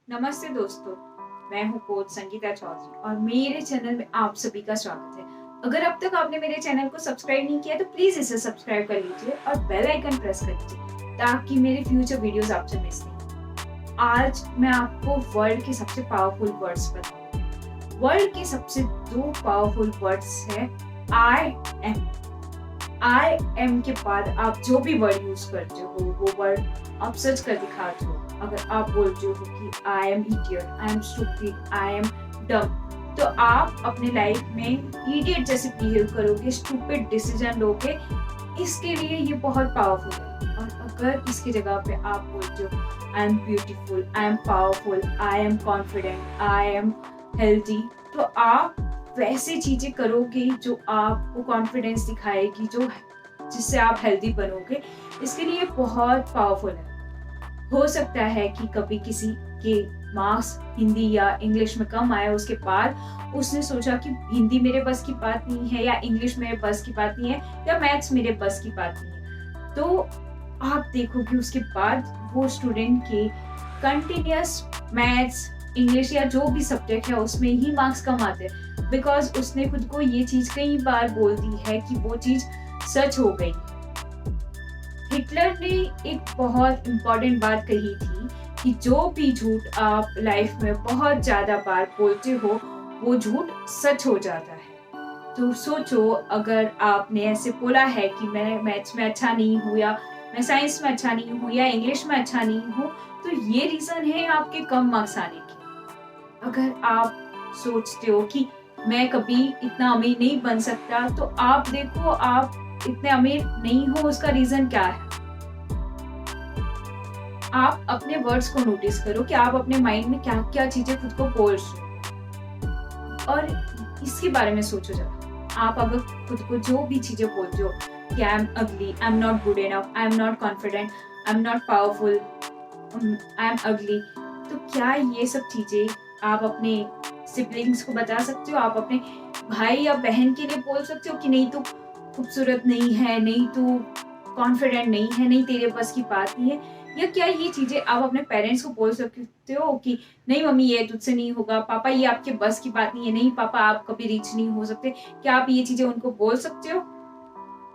नमस्ते दोस्तों, मैं हूँ कोच संगीता चौधरी और मेरे चैनल में आप सभी का स्वागत है। अगर अब तक आपने मेरे चैनल को सब्सक्राइब नहीं किया तो प्लीज इसे सब्सक्राइब कर लीजिए और बेल आइकन प्रेस कर लीजिए ताकि मेरे फ्यूचर वीडियोस आपसे मिस नहीं। आज मैं आपको वर्ल्ड के सबसे पावरफुल वर्ड्स बताऊंगी। वर्ल्ड के सबसे दो पावरफुल वर्ड्स है आई एम। आई एम के बाद आप जो भी वर्ड यूज करते हो वो वर्ड आप सर्च कर दिखाते हो। अगर आप बोलते हो कि I am idiot, I am stupid, I am dumb, तो आप अपने लाइफ में इडियट जैसे बिहेव करोगे, स्टूपिड डिसीजन लोगे। इसके लिए ये बहुत पावरफुल है। और अगर इसकी जगह पे आप बोलते हो I am beautiful, I am powerful, I am confident, I am healthy, तो आप वैसे चीजें करोगे जो आपको कॉन्फिडेंस दिखाएगी, जो जिससे आप हेल्दी बनोगे। इसके लिए बहुत पावरफुल है। हो सकता है कि कभी किसी के मार्क्स हिंदी या इंग्लिश में कम आए, उसके बाद उसने सोचा कि हिंदी मेरे बस की बात नहीं है, या इंग्लिश मेरे बस की बात नहीं है, या मैथ्स मेरे बस की बात नहीं है। तो आप देखोगे उसके बाद वो स्टूडेंट के कंटिन्यूअस मैथ्स, इंग्लिश या जो भी सब्जेक्ट है उसमें ही मार्क्स कम आते हैं, बिकॉज उसने खुद को ये चीज कई बार बोल दी है कि वो चीज सच हो गई। हिटलर ने एक बहुत इंपॉर्टेंट बात कही थी कि जो भी झूठ आप लाइफ में बहुत ज्यादा बार बोलते हो वो झूठ सच हो जाता है। तो सोचो, अगर आपने ऐसे बोला है कि मैं मैथ्स में अच्छा नहीं हूँ, या मैं साइंस में अच्छा नहीं हूँ, या इंग्लिश में अच्छा नहीं हूँ, तो ये रीजन है आपके कम मार्क्स आने के। अगर आप सोचते हो कि मैं कभी इतना अमीर नहीं बन सकता, तो आप देखो आप इतने अमीर नहीं हो, उसका रीजन क्या है। आप अपने वर्ड्स को नोटिस करो कि आप अपने माइंड में क्या क्या चीजें खुद को बोल रहे हो, और इसके बारे में सोचो जरा। आप अगर खुद को जो भी चीजें बोलते हो कि आई एम अगली, I am not good enough, I am not confident, I am not powerful, I M अगली, तो क्या ये सब चीजें आप अपने सिबलिंग्स को बता सकते हो? आप अपने भाई या बहन के लिए बोल सकते हो कि नहीं तू खूबसूरत नहीं है, नहीं तू कॉन्फिडेंट नहीं है, नहीं तेरे बस की बात नहीं है? या क्या ये चीजें आप अपने पेरेंट्स को बोल सकते हो कि नहीं मम्मी ये तुझसे नहीं होगा, पापा ये आपके बस की बात नहीं है, नहीं पापा आप कभी रिच नहीं हो सकते? क्या आप ये चीजें उनको बोल सकते हो?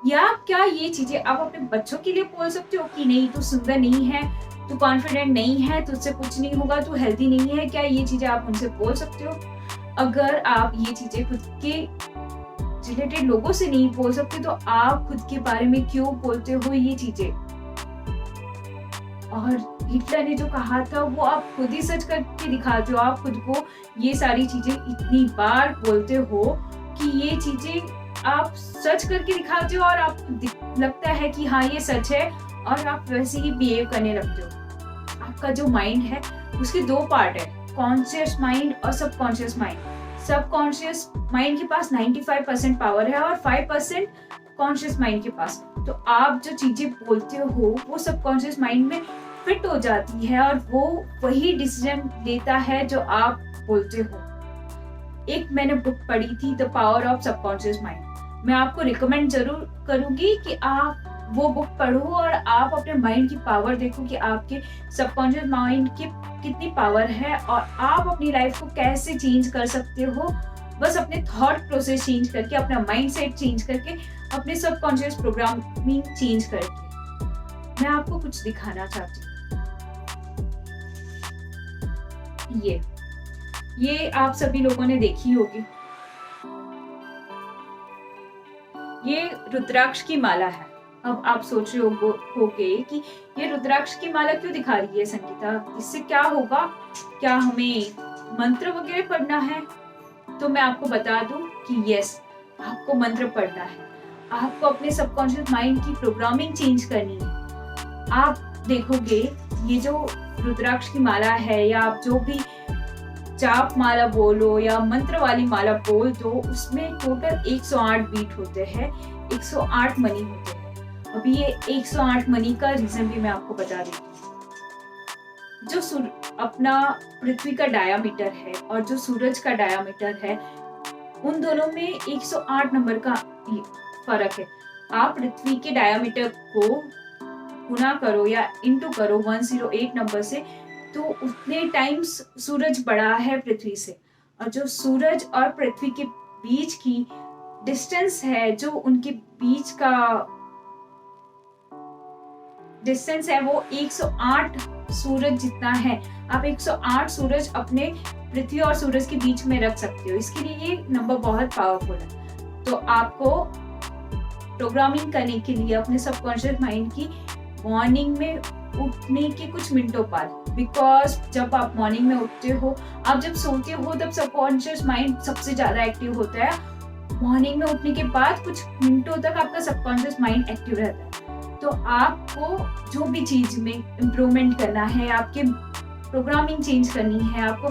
या क्या ये चीजें आप अपने बच्चों के लिए बोल सकते हो कि नहीं तू सुंदर नहीं है, तू कॉन्फिडेंट नहीं है, तुझसे कुछ नहीं होगा, तू हेल्दी नहीं है? क्या ये चीजें आप उनसे बोल सकते हो? अगर आप ये चीजें खुद के रिलेटेड लोगों से नहीं बोल सकते, तो आप खुद के बारे में क्यों बोलते हो ये चीजें? और हिटलर ने जो कहा था वो आप खुद ही सच करके दिखाते हो। आप खुद को ये सारी चीजें इतनी बार बोलते हो कि ये चीजें आप सच करके दिखाते हो, और आपको लगता है कि हाँ ये सच है, और आप वैसे ही बिहेव करने लगते हो। आपका जो माइंड है उसके दो पार्ट है, कॉन्शियस माइंड और सबकॉन्शियस माइंड। सबकॉन्शियस माइंड के पास 95% पावर है और 5% कॉन्शियस माइंड के पास। तो आप जो चीजें बोलते हो वो सबकॉन्शियस माइंड में फिट हो जाती है, और वो वही डिसीजन लेता है जो आप बोलते हो। एक मैंने बुक पढ़ी थी, the power of subconscious mind. मैं आपको रिकमेंड जरूर करूंगी कि आप वो बुक पढ़ो और आप अपने माइंड की पावर देखो कि आपके सबकॉन्शियस माइंड की कितनी पावर है, और आप अपनी लाइफ को कैसे चेंज कर सकते हो। बस अपने थॉट प्रोसेस चेंज करके, अपना माइंड सेट चेंज करके, अपने सबकॉन्शियस प्रोग्रामिंग चेंज करके। मैं आपको कुछ दिखाना चाहती हूँ। ये आप सभी लोगों ने देखी होगी। ये रुद्राक्ष की माला है। अब आप सोच रहे होगे कि ये रुद्राक्ष की माला क्यों दिखा रही है संगीता, इससे क्या होगा? क्या हमें मंत्र वगैरह पढ़ना है? तो मैं आपको बता दूं कि यस, आपको मंत्र पढ़ना है। आपको अपने सबकॉन्शियस माइंड की प्रोग्रामिंग चेंज करनी है। आप देखोगे ये जो रुद्राक्ष की माला है, या आप जो भी जाप माला बोलो या मंत्र वाली माला बोल दो, उसमें टोटल 108 बीट होते हैं, 108 मनी होते हैं। अभी ये 108 मनी का रीजन भी मैं आपको बता देती हूँ। जो अपना पृथ्वी का डायामीटर है और जो सूरज का डायामीटर है, उन दोनों में 108 नंबर का फर्क है। आप पृथ्वी के डायामीटर को गुना करो या इंटू करो 108 नंबर से, तो उतने टाइम सूरज बड़ा है पृथ्वी से। और जो सूरज और पृथ्वी के बीच की डिस्टेंस है, जो उनके बीच का डिस्टेंस है, वो 108 सूरज जितना है। आप 108 सूरज अपने पृथ्वी और सूरज के बीच में रख सकते हो। इसके लिए ये नंबर बहुत पावरफुल है। तो आपको प्रोग्रामिंग करने के लिए अपने सबकॉन्शियस माइंड की मॉर्निंग में उठने के कुछ मिनटों बाद, बिकॉज जब आप मॉर्निंग में उठते हो, आप जब सोते हो, तब सबकॉन्शियस माइंड सबसे ज्यादा एक्टिव होता है। मॉर्निंग में उठने के बाद कुछ मिनटों तक आपका सबकॉन्शियस माइंड एक्टिव रहता है। तो आपको जो भी चीज में इम्प्रूवमेंट करना है, आपके प्रोग्रामिंग चेंज करनी है, आपको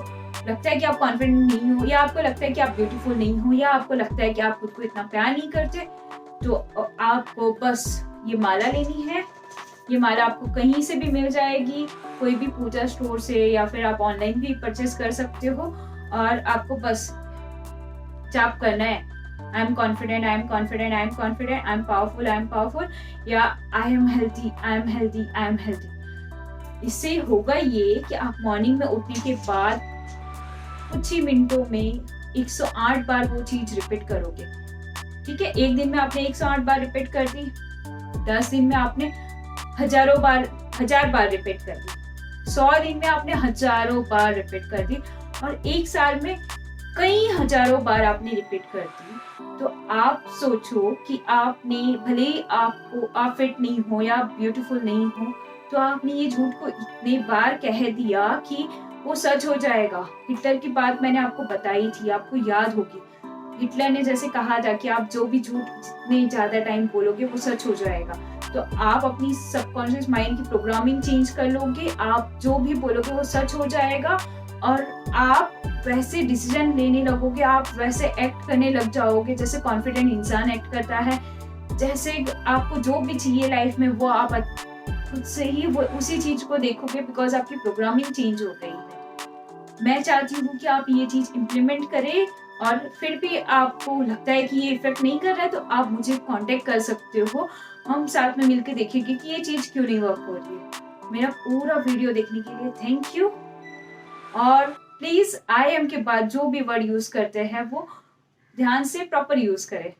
लगता है कि आप कॉन्फिडेंट नहीं हो, या आपको लगता है कि आप ब्यूटीफुल नहीं हो, या आपको लगता है कि आप खुद को इतना प्यार नहीं करते, तो आपको बस ये माला लेनी है। ये माला आपको कहीं से भी मिल जाएगी, कोई भी पूजा स्टोर से, या फिर आप ऑनलाइन भी परचेस कर सकते हो। और आपको बस जाप करना है, I am confident, I am confident, I am confident, I am powerful, I am powerful, या I am healthy, I am healthy, I am healthy. इससे होगा ये कि आप मॉर्निंग में उठने के बाद कुछ ही मिनटों में 108 बार वो चीज रिपीट करोगे। ठीक है, एक दिन में आपने 108 बार रिपीट कर दी, 10 दिन में आपने 1000 बार रिपीट कर दी, 100 दिन में आपने हजारों बार रिपीट कर दी, और एक साल में कई हजारों बार आपने रिपीट कर दी। तो आप सोचो कि आपने, भले ही आप फिट नहीं हो या ब्यूटीफुल नहीं हो, तो आपने ये झूठ को इतने बार कह दिया कि वो सच हो जाएगा। हिटलर की बात मैंने आपको बताई थी, आपको याद होगी। हिटलर ने जैसे कहा था कि आप जो भी झूठ जितने ज्यादा टाइम बोलोगे वो सच हो जाएगा। तो आप अपनी सबकॉन्शियस माइंड की प्रोग्रामिंग चेंज कर लोगे, आप जो भी बोलोगे वो सच हो जाएगा, और आप वैसे डिसीजन लेने लगोगे, आप वैसे एक्ट करने लग जाओगे जैसे कॉन्फिडेंट इंसान एक्ट करता है। जैसे आपको जो भी चाहिए लाइफ में, वो आप खुद से ही वो उसी चीज को देखोगे, बिकॉज आपकी प्रोग्रामिंग चेंज हो गई है। मैं चाहती हूँ कि आप ये चीज इम्प्लीमेंट करें, और फिर भी आपको लगता है कि ये इफेक्ट नहीं कर रहा है, तो आप मुझे कांटेक्ट कर सकते हो। हम साथ में मिलकर देखेंगे कि ये चीज क्यों नहीं वर्क हो रही है। मेरा पूरा वीडियो देखने के लिए थैंक यू। और प्लीज आई एम के बाद जो भी वर्ड यूज करते हैं वो ध्यान से प्रॉपर यूज करें।